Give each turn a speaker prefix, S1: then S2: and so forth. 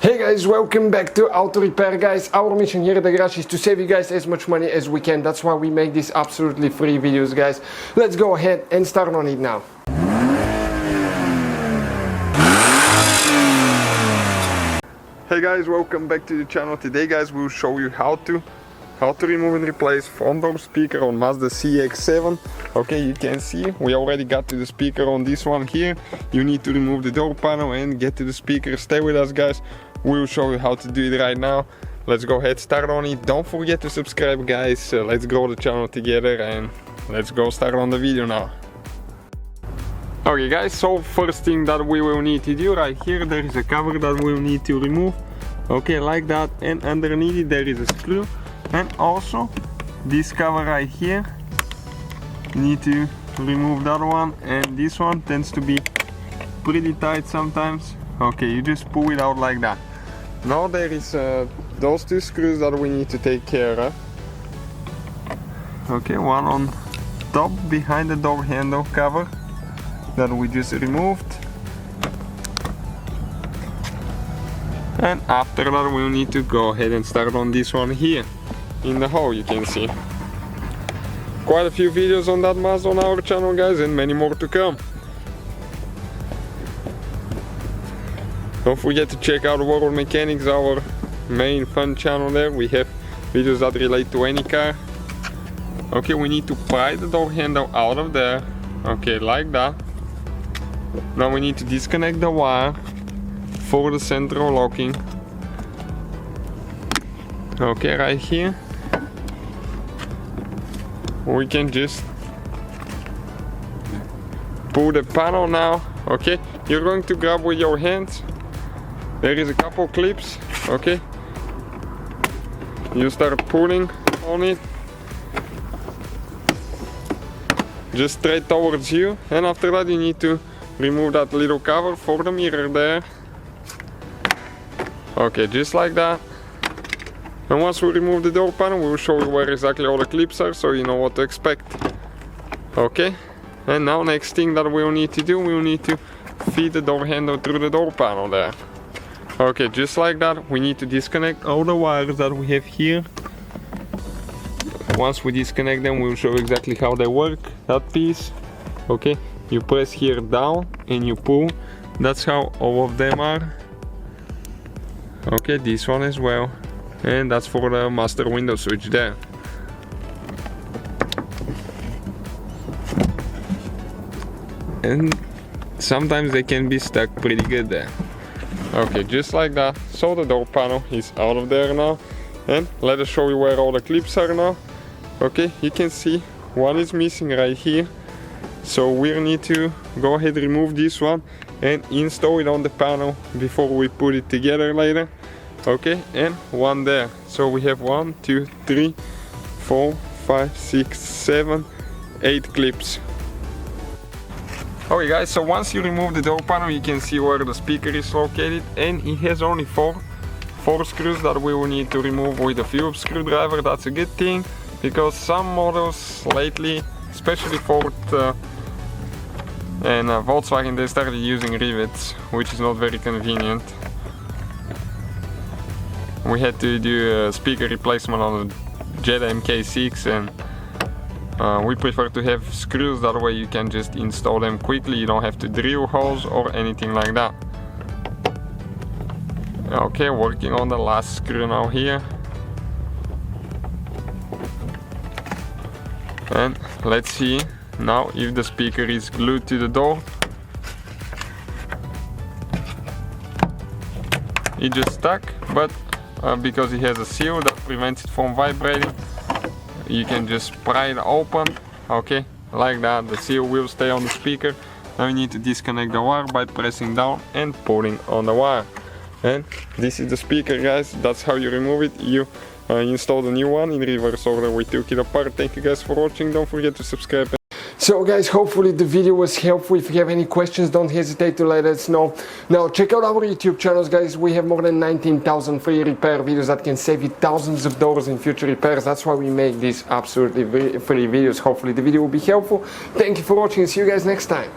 S1: Hey guys, welcome back to Auto Repair, guys. Our mission here at the garage is to save you guys as much money as we can. That's why we make these absolutely free videos, guys. Let's go ahead and start on it now. Hey guys, welcome back to the channel. Today, guys, we'll show you how to remove and replace front door speaker on Mazda CX-7. Okay, you can see we already got to the speaker on this one here. You need to remove the door panel and get to the speaker. Stay with us, guys. We'll show you how to do it right now. Let's go ahead, start on it. Don't forget to subscribe, guys. Let's grow the channel together and let's go start on the video now. Okay guys, so first thing that we will need to do right here, there is a cover that we'll need to remove. Okay, like that, and underneath it there is a screw. And also this cover right here, you need to remove that one, and this one tends to be pretty tight sometimes. Okay, you just pull it out like that. Now there is those two screws that we need to take care of. Okay, one on top behind the door handle cover that we just removed, and after that we'll need to go ahead and start on this one here in the hole. You can see quite a few videos on that Mazda on our channel, guys, and many more to come. Don't forget to check out World Mechanics, our main fun channel there. We have videos that relate to any car. Okay, we need to pry the door handle out of there. Okay, like that. Now we need to disconnect the wire for the central locking. Okay, right here. We can just pull the panel now. Okay, you're going to grab with your hands. There is a couple clips. Okay, you start pulling on it just straight towards you, and after that you need to remove that little cover for the mirror there. Okay, just like that. And once we remove the door panel, we will show you where exactly all the clips are, so you know what to expect. Okay, and now next thing that we will need to do, we will need to feed the door handle through the door panel there. Okay, just like that. We need to disconnect all the wires that we have here. Once we disconnect them, we'll show exactly how they work, that piece. Okay, you press here down and you pull. That's how all of them are. Okay, this one as well. And that's for the master window switch there. And sometimes they can be stuck pretty good there. Okay, just like that. So the door panel is out of there now. And let us show you where all the clips are now. Okay, you can see one is missing right here. So we need to go ahead, remove this one and install it on the panel before we put it together later. Okay, and one there. So we have 1, 2, 3, 4, 5, 6, 7, 8 clips. Okay guys, so once you remove the door panel, you can see where the speaker is located, and it has only four screws that we will need to remove with a Phillips screwdriver. That's a good thing, because some models lately, especially Ford and Volkswagen, they started using rivets, which is not very convenient. We had to do a speaker replacement on the Jetta MK6, and we prefer to have screws, that way you can just install them quickly. You don't have to drill holes or anything like that. Okay, working on the last screw now here. And let's see now if the speaker is glued to the door. It just stuck, but because it has a seal that prevents it from vibrating, you can just pry it open. Okay, like that. The seal will stay on the speaker. Now you need to disconnect the wire by pressing down and pulling on the wire. And this is the speaker, guys. That's how you remove it. You install the new one in reverse order. We took it apart. Thank you guys for watching. Don't forget to subscribe. So guys, hopefully the video was helpful. If you have any questions, don't hesitate to let us know. Now check out our YouTube channels, guys. We have more than 19,000 free repair videos that can save you thousands of dollars in future repairs. That's why we make these absolutely free videos. Hopefully the video will be helpful. Thank you for watching and see you guys next time.